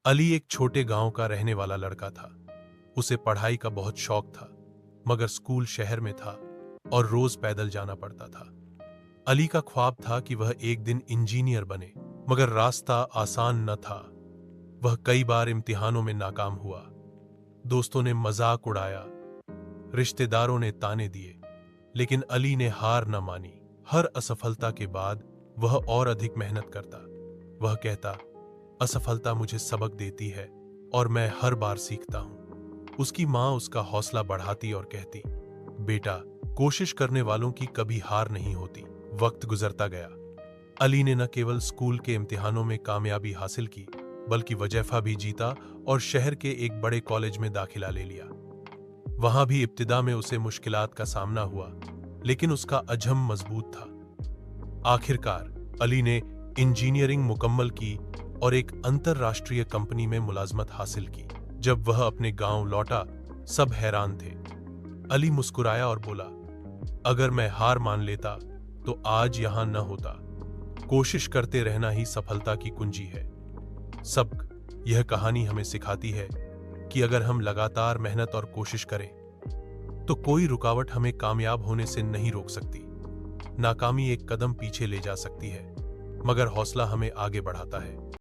अली एक छोटे गांव का रहने वाला लड़का था। उसे पढ़ाई का बहुत शौक था, मगर स्कूल शहर में था और रोज पैदल जाना पड़ता था। अली का ख्वाब था कि वह एक दिन इंजीनियर बने, मगर रास्ता आसान न था। वह कई बार इम्तिहानों में नाकाम हुआ। दोस्तों ने मजाक उड़ाया, रिश्तेदारों ने ताने दिए, लेकिन अली ने हार न मानी। हर असफलता के बाद वह और अधिक मेहनत करता। वह कहता, असफलता मुझे सबक देती है और मैं हर बार सीखता हूं। उसकी मां उसका हौसला बढ़ाती और कहती, बेटा, कोशिश करने वालों की कभी हार नहीं होती। वक्त गुजरता गया। अली ने न केवल स्कूल के इम्तिहानों में कामयाबी हासिल की, बल्कि वजीफा भी जीता और शहर के एक बड़े कॉलेज में दाखिला ले लिया। वहां भी इब्तिदा में उसे मुश्किलात का सामना हुआ, लेकिन उसका अज़म मजबूत था। आखिरकार अली ने इंजीनियरिंग मुकम्मल की और एक अंतरराष्ट्रीय कंपनी में मुलाजमत हासिल की। जब वह अपने गांव लौटा, सब हैरान थे। अली मुस्कुराया और बोला, अगर मैं हार मान लेता तो आज यहां न होता। कोशिश करते रहना ही सफलता की कुंजी है। सबक, यह कहानी हमें सिखाती है कि अगर हम लगातार मेहनत और कोशिश करें तो कोई रुकावट हमें कामयाब होने से नहीं रोक सकती। नाकामी एक कदम पीछे ले जा सकती है, मगर हौसला हमें आगे बढ़ाता है।